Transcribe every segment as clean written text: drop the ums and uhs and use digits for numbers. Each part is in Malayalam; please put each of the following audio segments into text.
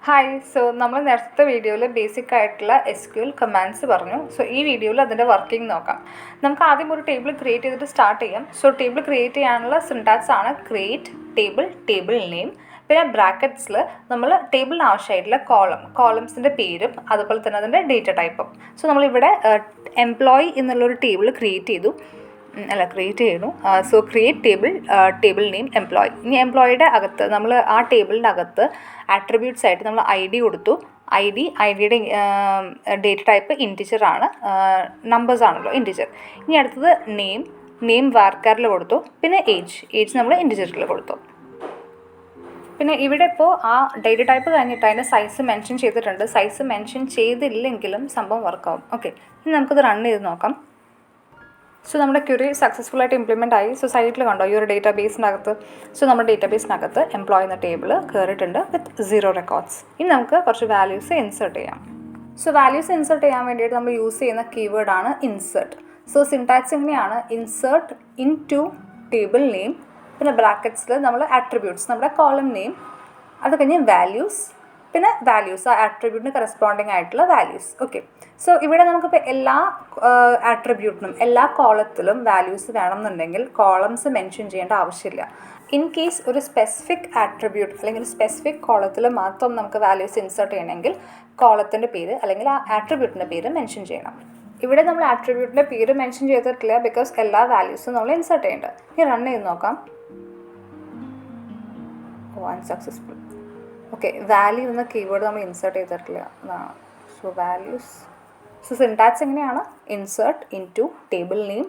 ഹായ്. നമ്മൾ നേരത്തെ വീഡിയോയിൽ ബേസിക് ആയിട്ടുള്ള SQL കമാൻഡ്സ് പറഞ്ഞു. ഈ വീഡിയോയിൽ അതിൻ്റെ വർക്കിംഗ് നോക്കാം. നമുക്ക് ആദ്യം ഒരു ടേബിൾ ക്രിയേറ്റ് ചെയ്തിട്ട് സ്റ്റാർട്ട് ചെയ്യാം. ടേബിൾ ക്രിയേറ്റ് ചെയ്യാനുള്ള സിൻടാക്സ് ആണ് ക്രിയേറ്റ് ടേബിൾ നെയിം, പിന്നെ ബ്രാക്കറ്റ്സിൽ നമ്മൾ ടേബിളിന് ആവശ്യമായിട്ടുള്ള കോളംസിൻ്റെ പേരും അതുപോലെ തന്നെ അതിൻ്റെ ഡേറ്റ ടൈപ്പും. നമ്മളിവിടെ എംപ്ലോയി എന്നുള്ളൊരു ടേബിൾ ക്രിയേറ്റ് ചെയ്തു. Create table name employee. ഇനി എംപ്ലോയിയുടെ അകത്ത് നമ്മൾ ആ ടേബിളിൻ്റെ അകത്ത് ആട്രിബ്യൂട്ട്സ് ആയിട്ട് നമ്മൾ ID കൊടുത്തു. ഐഡിയുടെ ഡേറ്റ ടൈപ്പ് ഇൻറ്റിജർ ആണ്, നമ്പേഴ്സ് ആണല്ലോ ഇൻറ്റിജർ. ഇനി അടുത്തത് നെയിം വാർക്കാറിൽ കൊടുത്തു. പിന്നെ ഏജ് നമ്മൾ ഇൻറ്റിജറിൽ കൊടുത്തു. പിന്നെ ഇവിടെ ഇപ്പോൾ ആ ഡേറ്റ ടൈപ്പ് കഴിഞ്ഞിട്ട് അതിൻ്റെ സൈസ് മെൻഷൻ ചെയ്തിട്ടുണ്ട്. സൈസ് മെൻഷൻ ചെയ്തില്ലെങ്കിലും സംഭവം വർക്കാവും. ഓക്കെ, ഇനി നമുക്കിത് റൺ ചെയ്ത് നോക്കാം. നമ്മുടെ ക്വറി സക്സസ്ഫുൾ ആയിട്ട് ഇംപ്ലിമെൻ്റ് ആയി. സൈറ്റിൽ കണ്ടോ ഈ ഒരു ഡേറ്റാബേസിനകത്ത്. നമ്മുടെ ഡേറ്റാബേസിനകത്ത് എംപ്ലോയി എന്ന ടേബിൾ കയറിയിട്ടുണ്ട് വിത്ത് 0 റെക്കോർഡ്സ്. ഇനി നമുക്ക് കുറച്ച് വാല്യൂസ് ഇൻസേർട്ട് ചെയ്യാം. വാല്യൂസ് ഇൻസേർട്ട് ചെയ്യാൻ വേണ്ടിയിട്ട് നമ്മൾ യൂസ് ചെയ്യുന്ന കീവേഡാണ് ഇൻസേർട്ട്. സിൻടാക്സ് എങ്ങനെയാണ്? Insert into table name, പിന്നെ ബ്രാക്കറ്റ്സിൽ നമ്മൾ ആട്രിബ്യൂട്ട്സ്, നമ്മുടെ കോളം നെയിം, അത് കഴിഞ്ഞ് വാല്യൂസ്, പിന്നെ വാല്യൂസ് ആ ആട്രിബ്യൂട്ടിന് കറസ്പോണ്ടിങ് ആയിട്ടുള്ള വാല്യൂസ്. ഓക്കെ, ഇവിടെ നമുക്കിപ്പോൾ എല്ലാ ആട്രിബ്യൂട്ടിനും എല്ലാ കോളത്തിലും വാല്യൂസ് വേണമെന്നുണ്ടെങ്കിൽ കോളംസ് മെൻഷൻ ചെയ്യേണ്ട ആവശ്യമില്ല. ഇൻ കേസ് ഒരു സ്പെസിഫിക് ആട്രിബ്യൂട്ട് അല്ലെങ്കിൽ സ്പെസിഫിക് കോളത്തിൽ മാത്രം നമുക്ക് വാല്യൂസ് ഇൻസേർട്ട് ചെയ്യണമെങ്കിൽ കോളത്തിൻ്റെ പേര് അല്ലെങ്കിൽ ആ ആട്രിബ്യൂട്ടിൻ്റെ പേര് മെൻഷൻ ചെയ്യണം. ഇവിടെ നമ്മൾ ആട്രിബ്യൂട്ടിൻ്റെ പേര് മെൻഷൻ ചെയ്തിട്ടില്ല, ബിക്കോസ് എല്ലാ വാല്യൂസും നമ്മൾ ഇൻസേർട്ട് ചെയ്യേണ്ടത്. ഇനി റൺ ചെയ്ത് നോക്കാം. അൺസക്സസ്ഫുൾ. ഓക്കെ, വാല്യൂ എന്ന കീവേഡ് നമ്മൾ ഇൻസേർട്ട് ചെയ്തിട്ടില്ല എന്നാണ്. വാല്യൂസ്. സിൻടാക്സ് എങ്ങനെയാണ്? Insert into table name,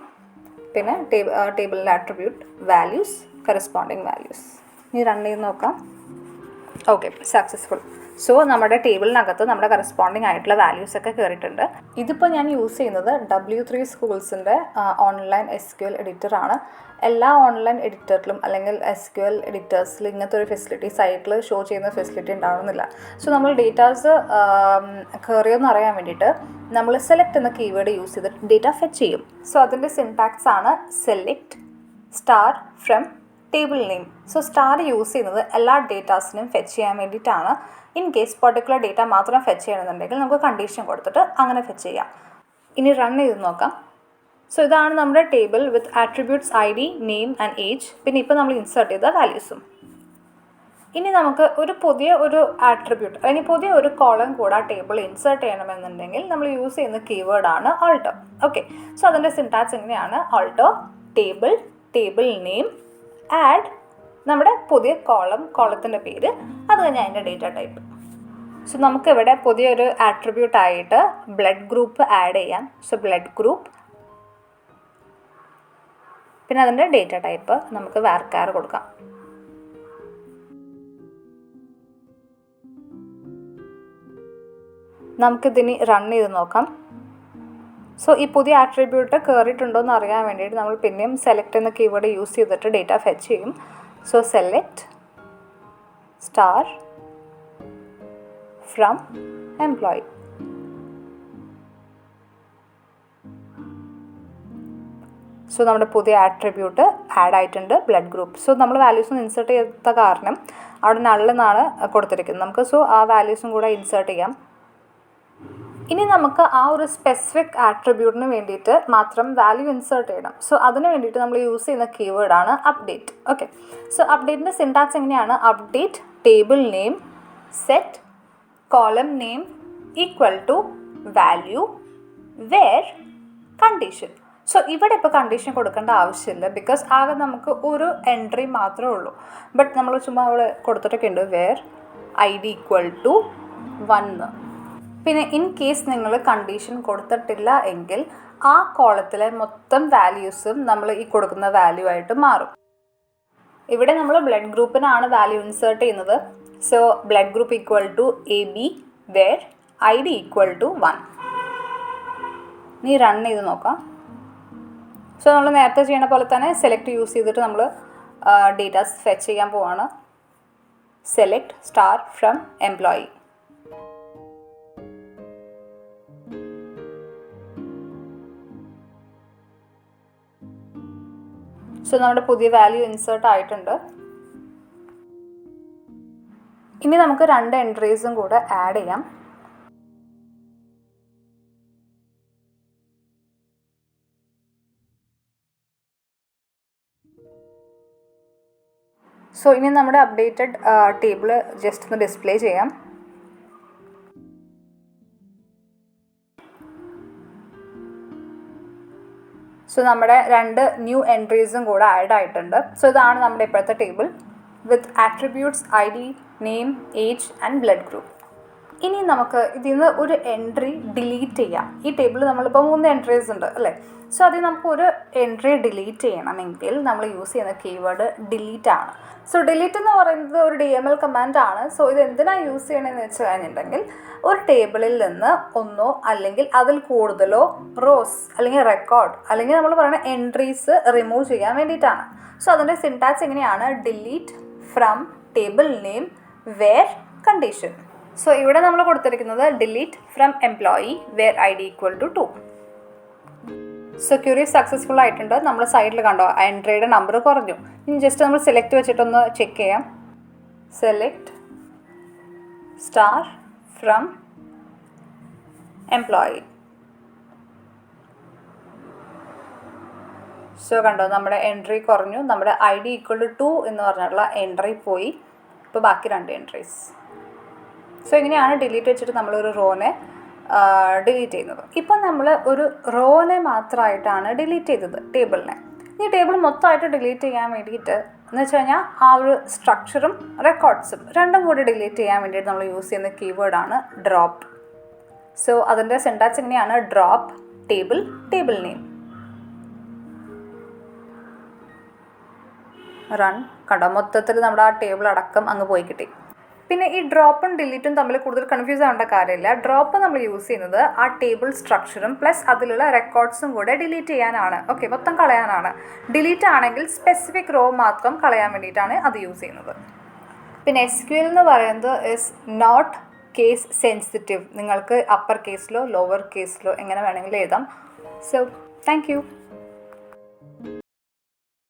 പിന്നെ ടേബിളിൻ്റെ ആട്രിബ്യൂട്ട്, വാല്യൂസ്, കറസ്പോണ്ടിങ് വാല്യൂസ്. ഇനി റൺ ചെയ്ത് നോക്കാം. Okay, successful. നമ്മുടെ ടേബിളിനകത്ത് നമ്മുടെ കറസ്പോണ്ടിങ് ആയിട്ടുള്ള വാല്യൂസൊക്കെ കയറിയിട്ടുണ്ട്. ഇതിപ്പോൾ ഞാൻ യൂസ് ചെയ്യുന്നത് W3 സ്കൂൾസിൻ്റെ ഓൺലൈൻ SQL എഡിറ്ററാണ്. എല്ലാ ഓൺലൈൻ എഡിറ്ററിലും അല്ലെങ്കിൽ SQL എഡിറ്റേഴ്സിൽ ഇങ്ങനത്തെ ഒരു ഫെസിലിറ്റി സൈറ്റിൽ ഷോ ചെയ്യുന്ന ഫെസിലിറ്റി ഉണ്ടാവുന്നില്ല. നമ്മൾ ഡേറ്റാസ് കയറിയെന്ന് അറിയാൻ വേണ്ടിയിട്ട് നമ്മൾ സെലക്ട് എന്ന കീവേഡ് യൂസ് ചെയ്തിട്ട് ഡേറ്റ ഫെച്ച് ചെയ്യും. അതിൻ്റെ സിൻടാക്സ് ആണ് select star from table name. Star use ചെയ്യുന്നത് എല്ലാ ഡേറ്റാസിനും ഫെച്ച് ചെയ്യാൻ വേണ്ടിയിട്ടാണ്. ഇൻ കേസ് പർട്ടിക്കുലർ ഡേറ്റ മാത്രം ഫെച്ച് ചെയ്യണമെന്നുണ്ടെങ്കിൽ നമുക്ക് കണ്ടീഷൻ കൊടുത്തിട്ട് അങ്ങനെ ഫെച്ച് ചെയ്യാം. ഇനി റൺ ചെയ്ത് നോക്കാം. ഇതാണ് നമ്മുടെ table with attributes ID, name and age, പിന്നെ ഇപ്പോൾ നമ്മൾ ഇൻസേർട്ട് ചെയ്ത വാല്യൂസും. ഇനി നമുക്ക് പുതിയ ഒരു ആട്രിബ്യൂട്ട് അല്ലെങ്കിൽ പുതിയ ഒരു കോളം കൂടെ ടേബിൾ ഇൻസേർട്ട് ചെയ്യണമെന്നുണ്ടെങ്കിൽ നമ്മൾ യൂസ് ചെയ്യുന്ന കീവേഡാണ് ആൾട്ടോ. ഓക്കെ, അതിൻ്റെ സിൻടാക്സ് എങ്ങനെയാണ്? ആൾട്ടോ ടേബിൾ നെയിം, ആഡ് നമ്മുടെ പുതിയ കോളത്തിൻ്റെ പേര്, അത് കഴിഞ്ഞ് അതിൻ്റെ ഡേറ്റ ടൈപ്പ്. നമുക്കിവിടെ പുതിയൊരു ആട്രിബ്യൂട്ടായിട്ട് ബ്ലഡ് ഗ്രൂപ്പ് ആഡ് ചെയ്യാം. ബ്ലഡ് ഗ്രൂപ്പ്, പിന്നെ അതിൻ്റെ ഡേറ്റ ടൈപ്പ് നമുക്ക് വാർക്കാർ കൊടുക്കാം. നമുക്കിതിനി റൺ ചെയ്ത് നോക്കാം. ഈ പുതിയ ആട്രിബ്യൂട്ട് കയറിയിട്ടുണ്ടോ എന്ന് അറിയാൻ വേണ്ടിയിട്ട് നമ്മൾ പിന്നെയും സെലക്ട് എന്ന കീവേഡ് യൂസ് ചെയ്തിട്ട് ഡേറ്റ ഫെച്ച് ചെയ്യും. Select star from employee. നമ്മുടെ പുതിയ ആട്രിബ്യൂട്ട് ആഡ് ആയിട്ടുണ്ട്, ബ്ലഡ് ഗ്രൂപ്പ്. നമ്മൾ വാല്യൂസ് ഇൻസേർട്ട് ചെയ്ത കാരണം അവിടെ നല്ലെന്നാണ് കൊടുത്തിരിക്കുന്നത്. നമുക്ക് ആ വാല്യൂസും കൂടെ ഇൻസേർട്ട് ചെയ്യാം. ഇനി നമുക്ക് ആ ഒരു സ്പെസിഫിക് ആട്രിബ്യൂട്ടിന് വേണ്ടിയിട്ട് മാത്രം വാല്യൂ ഇൻസേർട്ട് ചെയ്യണം. അതിന് വേണ്ടിയിട്ട് നമ്മൾ യൂസ് ചെയ്യുന്ന കീവേഡാണ് അപ്ഡേറ്റ്. ഓക്കെ, അപ്ഡേറ്റിൻ്റെ സിൻടാക്സ് എങ്ങനെയാണ്? Update table name set column name equal to value where condition. ഇവിടെ ഇപ്പോൾ കണ്ടീഷൻ കൊടുക്കേണ്ട ആവശ്യമില്ല, ബിക്കോസ് ആകെ നമുക്ക് ഒരു എൻട്രി മാത്രമേ ഉള്ളൂ. ബട്ട് നമ്മൾ ചുമ്മാ അവിടെ കൊടുത്തിട്ടൊക്കെ ഉണ്ട് വേർ ID ഈക്വൽ ടു 1. പിന്നെ ഇൻ കേസ് നിങ്ങൾ കണ്ടീഷൻ കൊടുത്തിട്ടില്ല എങ്കിൽ ആ കോളത്തിലെ മൊത്തം വാല്യൂസും നമ്മൾ ഈ കൊടുക്കുന്ന വാല്യൂ ആയിട്ട് മാറും. ഇവിടെ നമ്മൾ ബ്ലഡ് ഗ്രൂപ്പിനാണ് വാല്യൂ ഇൻസേർട്ട് ചെയ്യുന്നത്. Blood group equal to AB where ID equal to 1. ഇനി റൺ ചെയ്ത് നോക്കാം. നമ്മൾ നേരത്തെ ചെയ്യണ പോലെ തന്നെ സെലക്ട് യൂസ് ചെയ്തിട്ട് നമ്മൾ ഡേറ്റാസ് ഫെച്ച് ചെയ്യാൻ പോവാണ്. Select star from employee. നമ്മുടെ പുതിയ വാല്യൂ ഇൻസേർട്ട് ആയിട്ടുണ്ട്. ഇനി നമുക്ക് 2 എൻട്രീസും കൂടെ ആഡ് ചെയ്യാം. സോ ഇനി നമ്മുടെ അപ്ഡേറ്റഡ് ടേബിൾ ജസ്റ്റ് ഒന്ന് ഡിസ്പ്ലേ ചെയ്യാം. സോ നമ്മുടെ 2 ന്യൂ എൻട്രീസും കൂടെ ആഡ് ആയിട്ടുണ്ട്. സോ ഇതാണ് നമ്മുടെ ഇപ്പോഴത്തെ table with attributes ID, name, age and blood group. ഇനി നമുക്ക് ഇതിൽ നിന്ന് ഒരു എൻട്രി ഡിലീറ്റ് ചെയ്യാം. ഈ ടേബിളിൽ നമ്മളിപ്പോൾ 3 എൻട്രീസ് ഉണ്ട് അല്ലേ. സോ അതിൽ നമുക്കൊരു എൻട്രി ഡിലീറ്റ് ചെയ്യണമെങ്കിൽ നമ്മൾ യൂസ് ചെയ്യുന്ന കീവേഡ് ഡിലീറ്റ് ആണ്. സോ ഡിലീറ്റ് എന്ന് പറയുന്നത് ഒരു DML കമാൻഡാണ്. സോ ഇത് എന്തിനാണ് യൂസ് ചെയ്യണമെന്ന് വെച്ച് കഴിഞ്ഞിട്ടുണ്ടെങ്കിൽ ഒരു ടേബിളിൽ നിന്ന് ഒന്നോ അല്ലെങ്കിൽ അതിൽ കൂടുതലോ റോസ് അല്ലെങ്കിൽ റെക്കോർഡ് അല്ലെങ്കിൽ നമ്മൾ പറയുന്ന എൻട്രീസ് റിമൂവ് ചെയ്യാൻ വേണ്ടിയിട്ടാണ്. സോ അതിൻ്റെ സിൻടാക്സ് എങ്ങനെയാണ്? Delete from table name where condition. So ഇവിടെ നമ്മൾ കൊടുത്തിരിക്കുന്നത് delete from employee where ID = 2. So query successful ആയിട്ടുണ്ട്. നമ്മൾ സൈഡിൽ കണ്ടോ എൻട്രിയുടെ നമ്പർ കുറഞ്ഞു. ഇനി ജസ്റ്റ് നമ്മൾ സെലക്ട് വെച്ചിട്ടൊന്ന് ചെക്ക് ചെയ്യാം. Select star from employee. So കണ്ടോ നമ്മുടെ എൻട്രി കുറഞ്ഞു. നമ്മുടെ ID = 2 എന്ന് പറഞ്ഞിട്ടുള്ള എൻട്രി പോയി. ഇപ്പോൾ ബാക്കി 2 എൻട്രീസ്. സോ ഇങ്ങനെയാണ് ഡിലീറ്റ് വെച്ചിട്ട് നമ്മളൊരു റോനെ ഡിലീറ്റ് ചെയ്യുന്നത്. ഇപ്പം നമ്മൾ ഒരു റോനെ മാത്രമായിട്ടാണ് ഡിലീറ്റ് ചെയ്തത്, ടേബിളിനെ. ഈ ടേബിൾ മൊത്തമായിട്ട് ഡിലീറ്റ് ചെയ്യാൻ വേണ്ടിയിട്ട് എന്ന് വെച്ച് കഴിഞ്ഞാൽ ആ ഒരു സ്ട്രക്ചറും റെക്കോർഡ്സും രണ്ടും കൂടി ഡിലീറ്റ് ചെയ്യാൻ വേണ്ടിയിട്ട് നമ്മൾ യൂസ് ചെയ്യുന്ന കീവേഡാണ് ഡ്രോപ്പ്. സോ അതിൻ്റെ സിൻടാക്സ് എങ്ങനെയാണ്? Drop table name. റൺ. കണ്ടോ മൊത്തത്തിൽ നമ്മുടെ ആ ടേബിൾ അടക്കം അങ്ങ് പോയി കിട്ടി. പിന്നെ ഈ ഡ്രോപ്പും ഡിലീറ്റും തമ്മിൽ കൂടുതൽ കൺഫ്യൂസ് ആവേണ്ട കാര്യമില്ല. ഡ്രോപ്പ് നമ്മൾ യൂസ് ചെയ്യുന്നത് ആ ടേബിൾ സ്ട്രക്ചറും പ്ലസ് അതിലുള്ള റെക്കോർഡ്സും കൂടെ ഡിലീറ്റ് ചെയ്യാനാണ്. ഓക്കെ, മൊത്തം കളയാനാണ്. ഡിലീറ്റ് ആണെങ്കിൽ സ്പെസിഫിക് റോ മാത്രം കളയാൻ വേണ്ടിയിട്ടാണ് അത് യൂസ് ചെയ്യുന്നത്. പിന്നെ SQL എന്ന് പറയുന്നത് ഇസ് നോട്ട് കേസ് സെൻസിറ്റീവ്. നിങ്ങൾക്ക് അപ്പർ കേസിലോ ലോവർ കേസിലോ എങ്ങനെ വേണമെങ്കിലും എഴുതാം. So thank you.